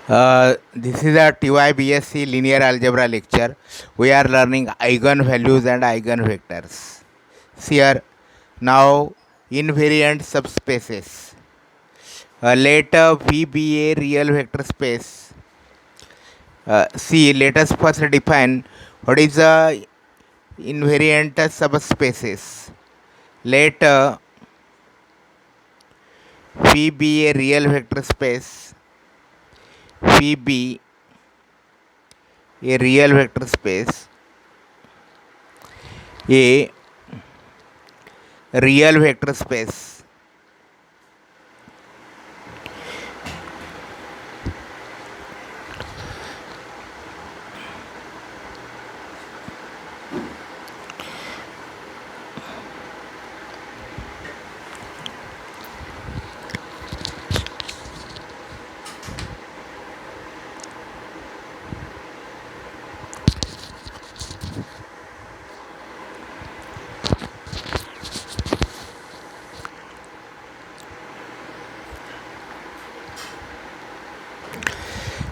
This is a TYBSc linear algebra lecture. We are learning eigenvalues and eigenvectors. Here now invariant subspaces. Let V be a real vector space. Let us first define what is the invariant subspaces. Let V be a real vector space. V be a real vector space. A real vector space.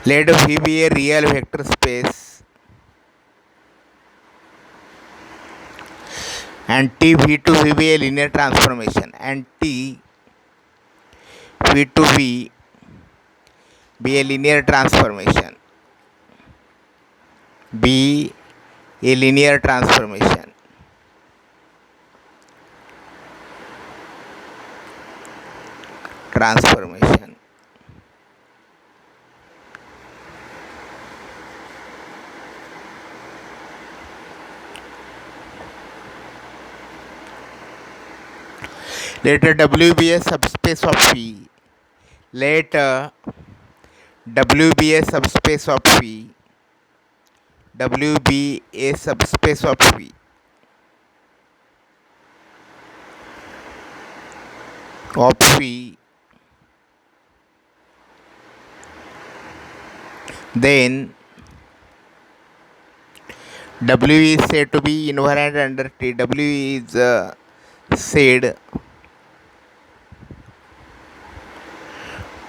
Let V be a real vector space and T V to V be a linear transformation and T V to V be a linear transformation. Be a linear transformation. Transformation. Let W be a subspace of V. Let W be a subspace of V. W be a subspace of V. Of V. Then W is said to be invariant under T. W is said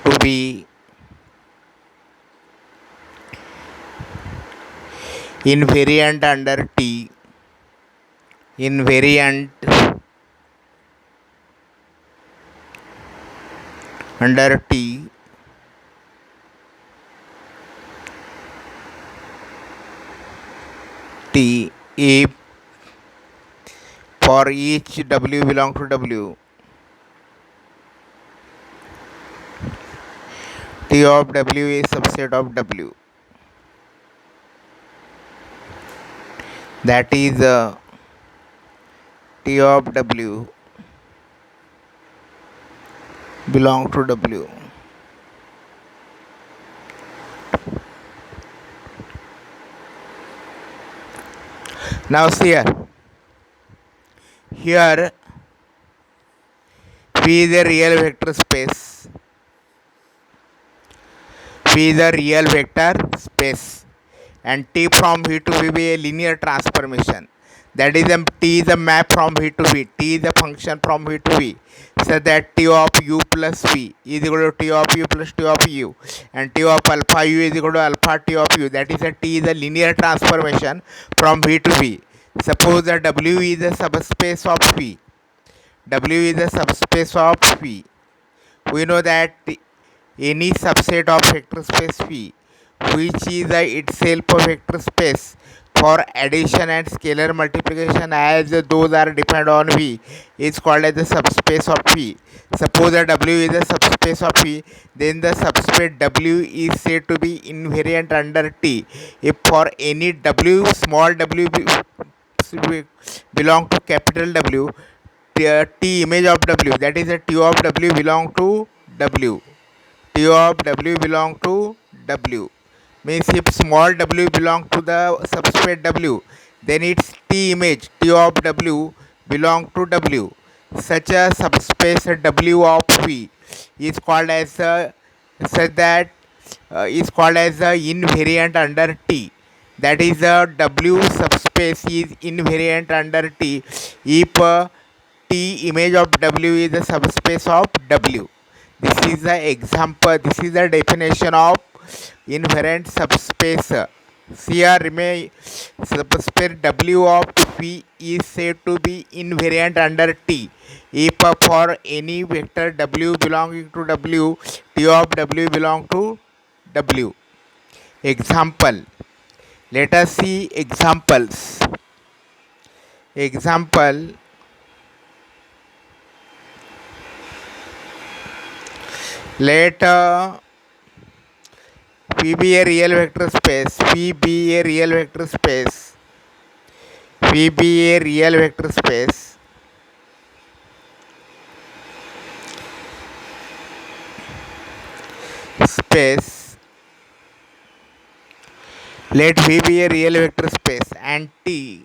to be invariant under T. Invariant under T. T if for each W belong to W, T of W is subset of W. That is T of W belong to W. Now see here V is a real vector space. V is a real vector space and T from V to V be a linear transformation. That is T is a map from V to V. T is a function from V to V. So that T of U plus V is equal to T of U plus T of U and T of alpha U is equal to alpha T of U. That is a T is a linear transformation from V to V. Suppose that W is a subspace of V. W is a subspace of V. We know that any subset of vector space V which is itself a vector space for addition and scalar multiplication as those are defined on V is called as the subspace of V. Suppose that W is a subspace of V, then the subspace W is said to be invariant under T if for any W small w belong to capital W, T image of W, that is a T of W belong to W. T of W belong to W means if small w belong to the subspace W, then its T image T of W belong to W. Such a subspace W of V is called as such that is called as invariant under T. That is W subspace is invariant under T if T image of W is a subspace of W. This is the example. This is the definition of invariant subspace. Here remain subspace W of V is said to be invariant under T if for any vector W belonging to W, T of W belong to W. Example. Let us see examples. Example. Let V be a real vector space. V be a real vector space. V be a real vector space. Space. Let V be a real vector space and T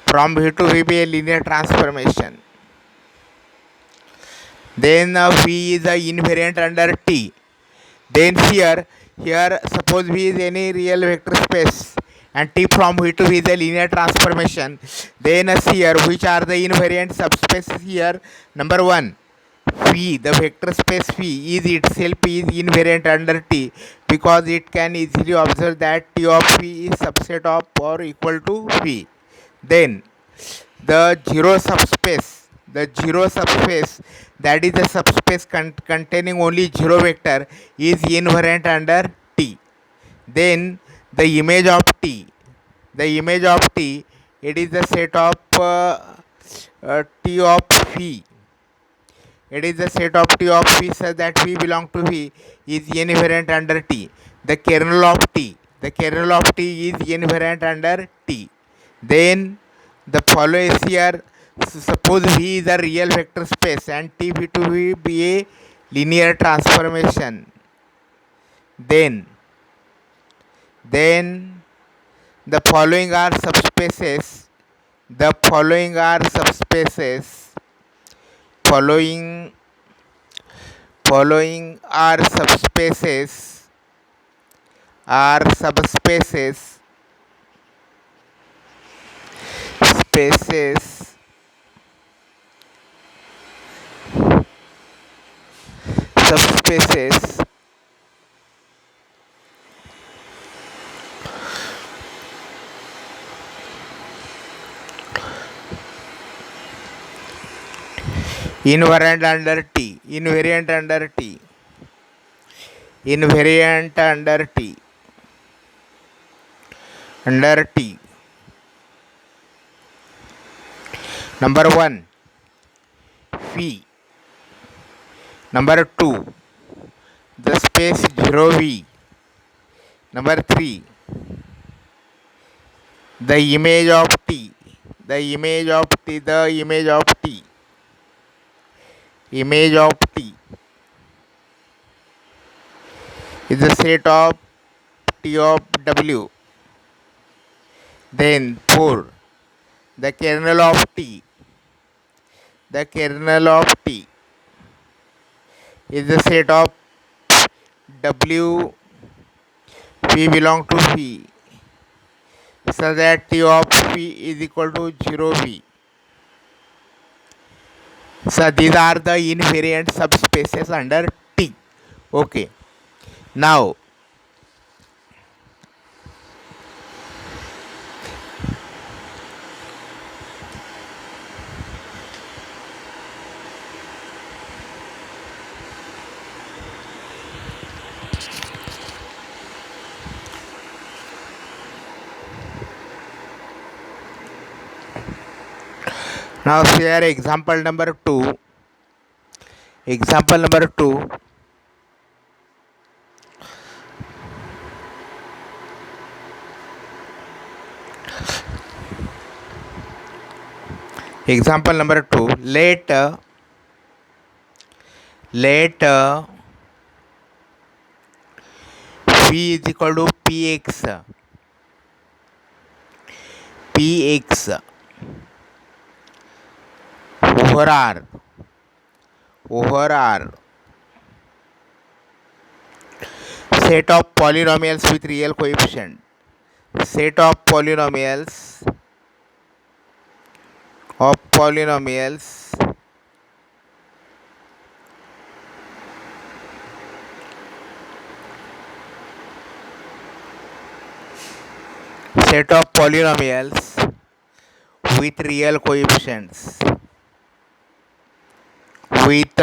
from V to V be a linear transformation. Then V is invariant under T. Then here suppose V is any real vector space and T from V to V is a linear transformation. Then here which are the invariant subspaces here? Number 1, V, the vector space V is itself is invariant under T because it can easily observe that T of V is subset of or equal to V. Then the zero subspace that is the subspace containing only zero vector is invariant under T. Then the image of T, it is the set of T of V. It is the set of T of V such that V belong to V is invariant under T. The kernel of T is invariant under T. Then the following is here. Suppose V is a real vector space and T V to V be a linear transformation. Then the following are subspaces. Following are subspaces spaces subspaces invariant under T under T. Number 1, V. Number 2, the space 0V. Number 3, the image of T is the set of T of W. Then 4, the kernel of T is the set of W V belong to V so that T of V is equal to 0V. So these are the invariant subspaces under T. Okay. Now here example number 2. Example number 2. Example number 2. Let V is equal to Px over R set of polynomials with real coefficient. Set of polynomials Set of polynomials with real coefficients. With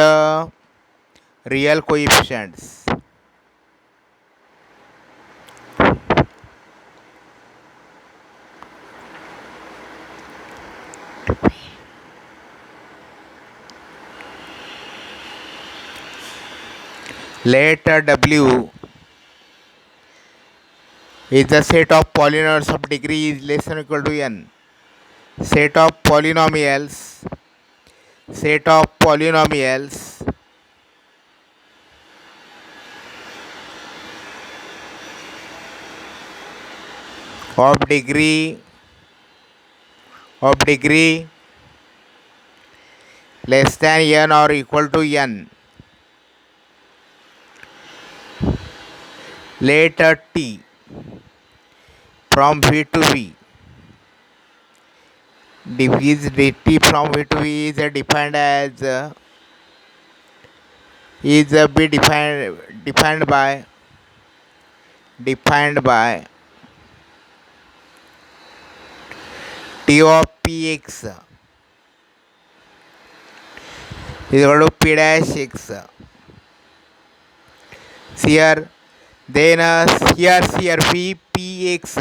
real coefficients. Let W is the set of polynomials of degree is less than or equal to n. Set of polynomials of degree less than n or equal to n. Let T from V to V is T from V to V is defined as defined by T of Px is equal to P dash x. Here then here V P x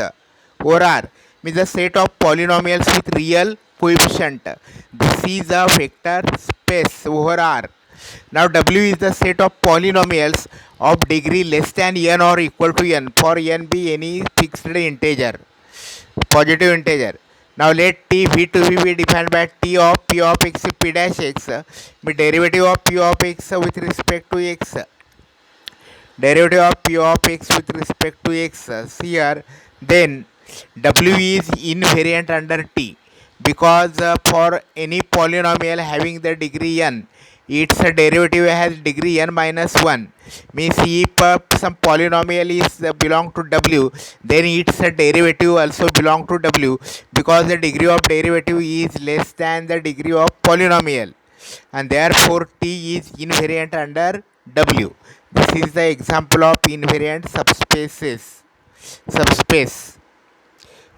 over R means the set of polynomials with real coefficient. This is a vector space over R. Now W is the set of polynomials of degree less than n or equal to n for n be any fixed integer, positive integer. Now let T V to V be defined by T of P of x P dash x be derivative of P of x with respect to x. Derivative of P of x with respect to x here, then W is invariant under T because for any polynomial having the degree n, its derivative has degree n minus 1. Means if some polynomial is belong to W, then its derivative also belong to W because the degree of derivative is less than the degree of polynomial, and therefore T is invariant under W. This is the example of invariant subspace.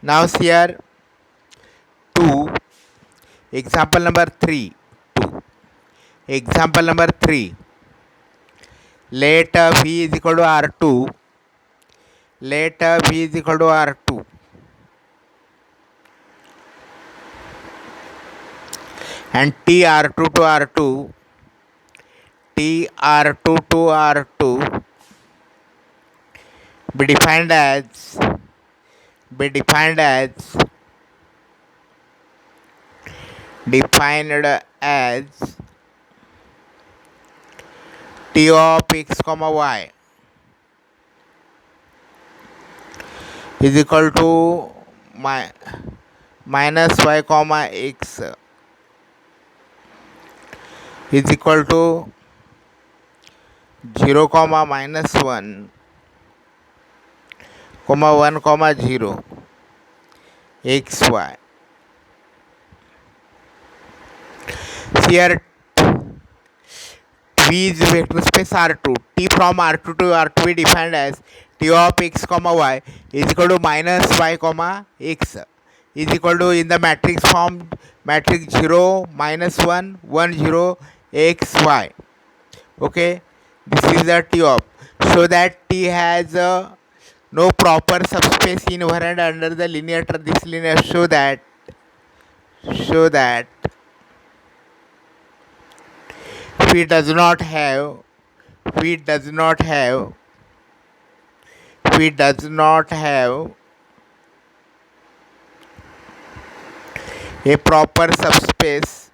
Now here 2, example number 3. 2. Example number 3. Let V is equal to R2. Let V is equal to R2. And T R2 to R2. T R2 to R2 be defined as T of x comma y is equal to minus y comma x is equal to 0 comma minus 1 comma 1 comma 0 xy. Here V is vector space R2. T from R2 to R2 be defined as T of x comma y is equal to minus y comma x is equal to in the matrix form matrix 0 minus 1 1 0 x y. Okay, this is the T of, so that T has no proper subspace invariant under the linear this linear show that V does not have a proper subspace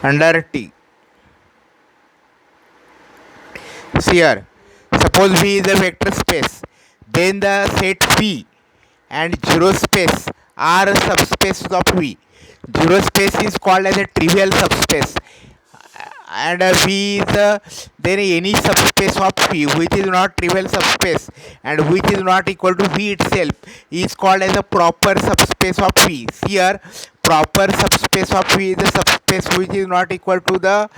under T. See here, suppose V is a vector space, then the set V and 0 space are subspace of V. 0 space is called as a trivial subspace, and V is then any subspace of V which is not trivial subspace and which is not equal to V itself is called as a proper subspace of V. Here proper subspace of V is the subspace which is not equal to the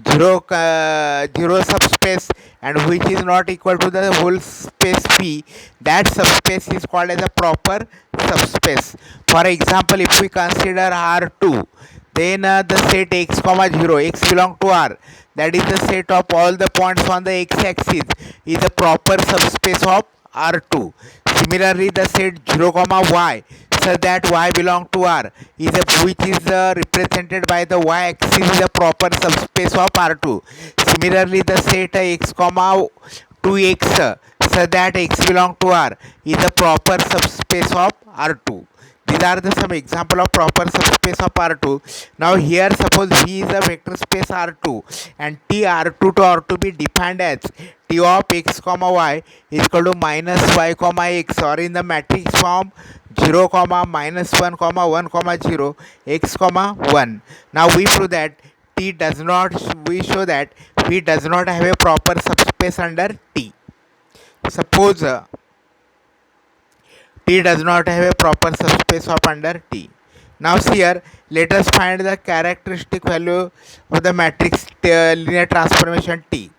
zero subspace and which is not equal to the whole space V. That subspace is called as a proper subspace. For example, if we consider R2, then the set x comma 0, x belong to R, that is the set of all the points on the x-axis, is a proper subspace of R2. Similarly, the set 0 comma y, so that y belong to R, is a, which is represented by the y-axis, is a proper subspace of R2. Similarly, the set x comma 2x, so that x belong to R, is a proper subspace of R2. These are the some example of proper subspace of R2. Now here suppose V is a vector space R2 and T R2 to R2 be defined as T of x comma y is equal to minus y comma x, or in the matrix form 0 comma minus 1 comma 1 comma 0 x comma 1. Now we prove that T does not, we show that V does not have a proper subspace under T. Suppose T does not have a proper subspace of under T. Now here, let us find the characteristic value of the matrix linear transformation T.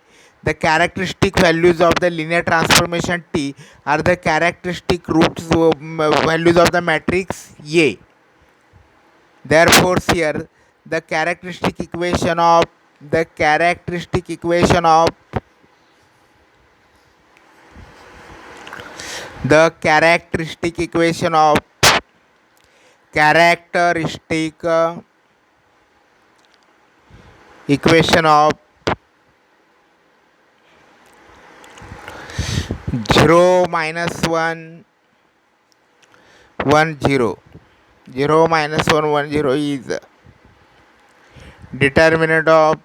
The characteristic values of the linear transformation T are the characteristic roots values of the matrix A. Therefore, here the characteristic equation of the characteristic equation of the characteristic equation of characteristic equation of 0 minus 1 1 0 0 minus 1 1 0 is determinant of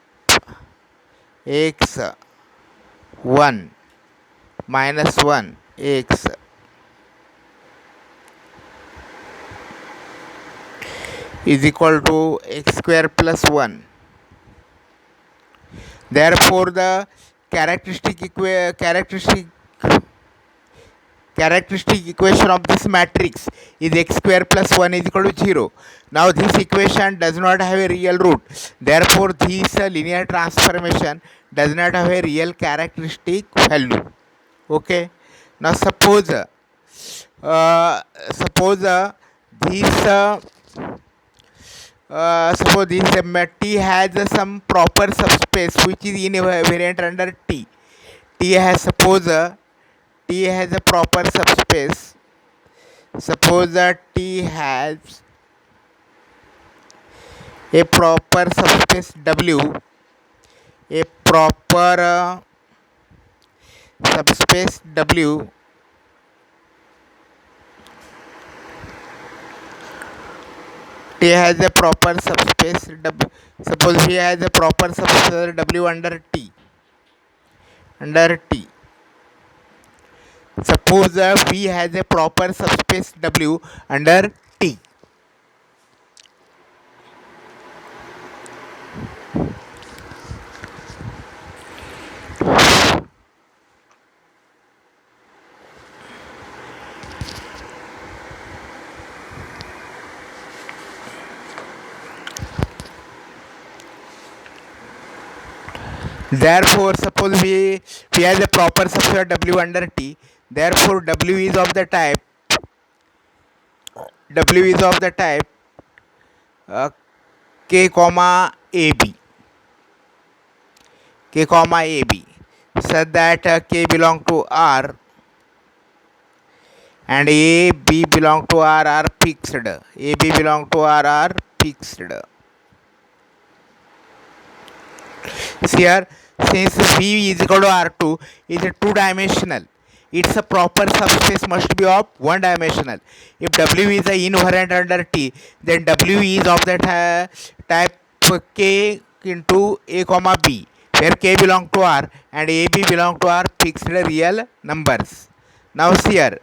x 1 minus 1 x is equal to x square plus 1. Therefore, the characteristic equation of this matrix is x square plus 1 is equal to 0. Now, this equation does not have a real root. Therefore, this linear transformation does not have a real characteristic value. Okay. Now, suppose this suppose this T has some proper subspace which is invariant under T. T has T has a proper subspace. Suppose that T has a proper subspace W, a proper subspace W T has a proper subspace W. Suppose he has a proper subspace W under T. Suppose V has a proper subspace W under T. Therefore, suppose we has a proper subspace W under T. Therefore, W is of the type K comma AB. K comma AB, such that K belong to R and A, B belong to R are fixed. A, B belong to R are fixed. Here, since V is equal to R2 is a two-dimensional, its a proper subspace must be of one-dimensional. If W is a invariant under T, then W is of the type K into A comma B, where K belong to R and AB belong to R fixed real numbers. Now see here,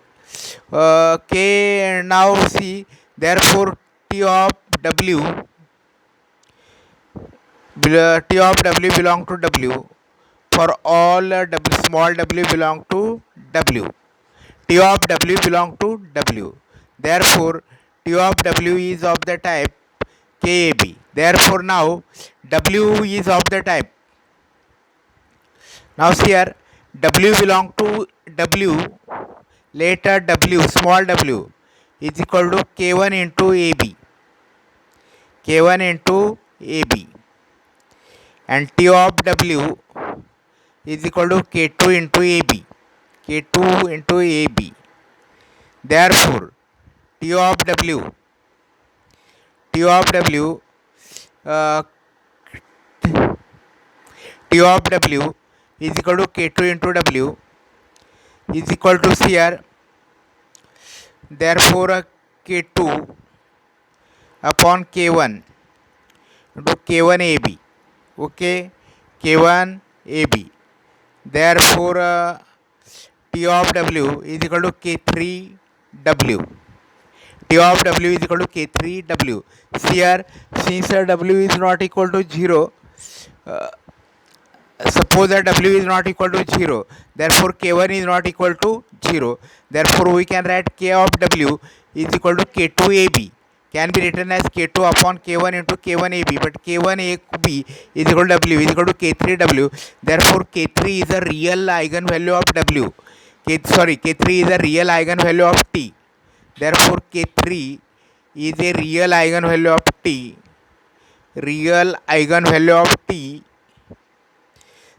K now see, therefore T of W belong to W for all small w belong to W. T of W belong to W. Therefore, T of W is of the type KAB. Therefore now W is of the type. Now see here W belong to W, later W small w is equal to K1 into AB. K1 into AB, and T of W is equal to K2 into AB. K2 into AB. Therefore T of W uh, T of W is equal to K2 into W is equal to CR. Therefore K2 upon K1 into K1 AB. Okay, K1 AB. Therefore T of W is equal to K3 W. T of W is equal to K3 W. Here, since W is not equal to 0, suppose that W is not equal to 0, therefore K1 is not equal to 0. Therefore, we can write K of W is equal to K2 AB. Can be written as K2 upon K1 into K1 AB, but K1 AB is equal to W is equal to K3 W. Therefore, K3 is a real eigenvalue of W. K3 is a real eigenvalue of T. Therefore, K3 is a real eigenvalue of T. Real eigenvalue of T.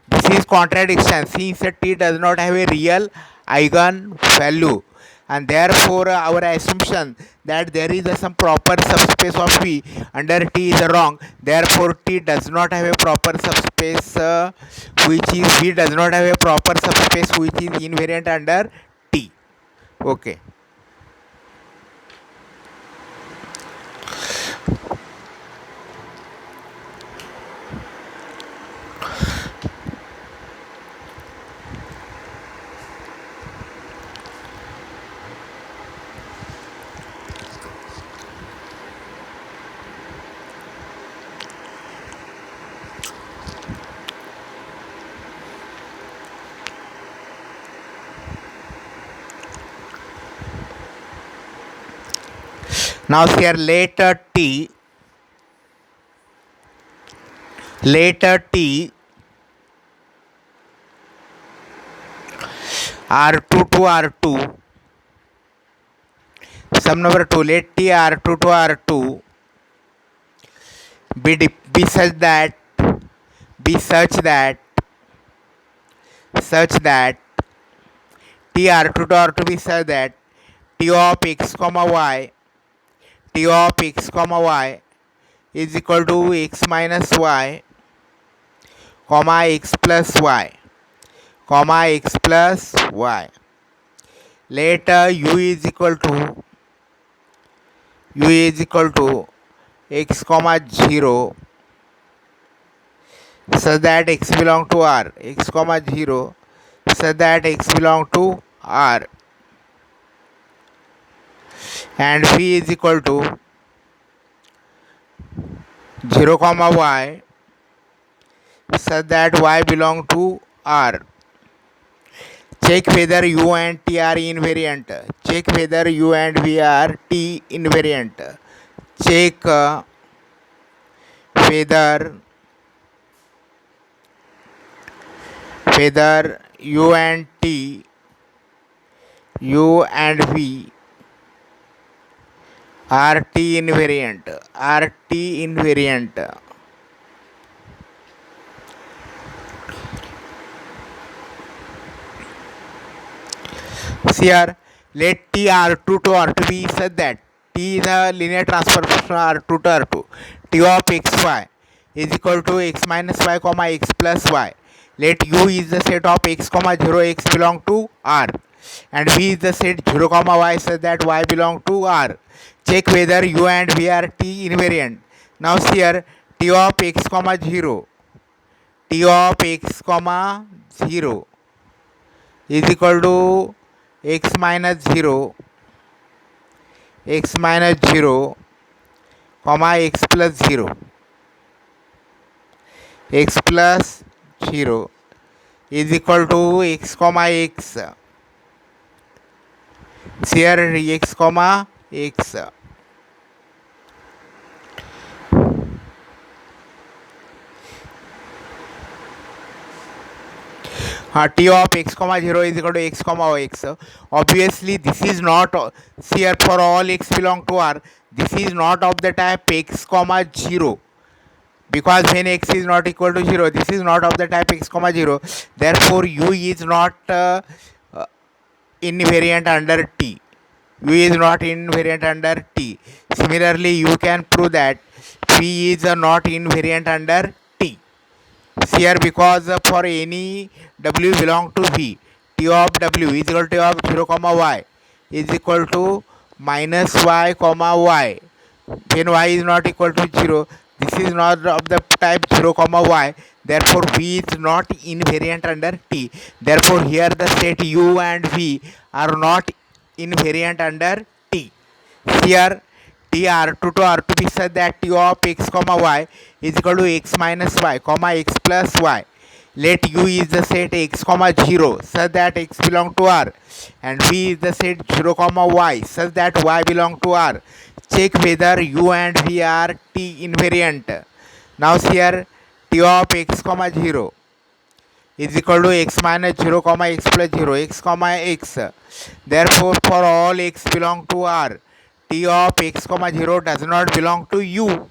This is contradiction since T does not have a real eigenvalue, and therefore our assumption that there is some proper subspace of V under T is wrong. Therefore T does not have a proper subspace which is V does not have a proper subspace which is invariant under T. Okay. Now here later T R2 to R2, sum number 2, let T R2 to R2 be such that T R2 to R2 be such that T of x comma y is equal to x minus y comma x plus y let u is equal to x comma 0 such that x belong to R, x comma 0 such that x belong to R, and v is equal to 0 comma y such that y belong to R. Check whether u and t are invariant. Check whether u and v are t invariant. Check whether u and v are t invariant. Here, let T R2 to R2 be such that T is a linear transformation R2 to R2. T of xy is equal to x minus y comma x plus y. Let U is the set of x comma 0 x belong to R, and V is the set 0 comma y such that y belong to R. Check whether U and V are T invariant. Now here T of x comma 0 is equal to x minus 0 comma x plus 0 is equal to x comma x. Here x comma x. T of x comma 0 is equal to x comma x. Obviously this is not here for all x belong to R. This is not of the type x comma 0, because when x is not equal to 0, this is not of the type x comma 0. Therefore u is not uh, invariant under T. U is not invariant under T. Similarly, you can prove that P is not invariant under T. Here, because for any W belong to V, T of W is equal to of 0 comma y is equal to minus y comma y. When y is not equal to 0, this is not of the type 0 comma y. Therefore V is not invariant under T. Therefore here the state U and V are not invariant under T. Here T R2 to R2 be such that T of x comma y is equal to x minus y comma x plus y. Let U is the set x comma 0 such that x belong to R, and V is the set 0 comma y such that y belong to R. Check whether U and V are T invariant. Now here T of x comma 0 is equal to x minus 0 comma x plus 0 x comma x. Therefore for all x belong to R, T of x comma 0 does not belong to U.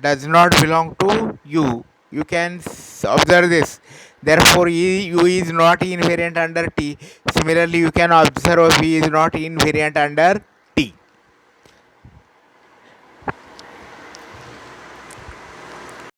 Does not belong to U. You can observe this. Therefore U is not invariant under T. Similarly you can observe V is not invariant under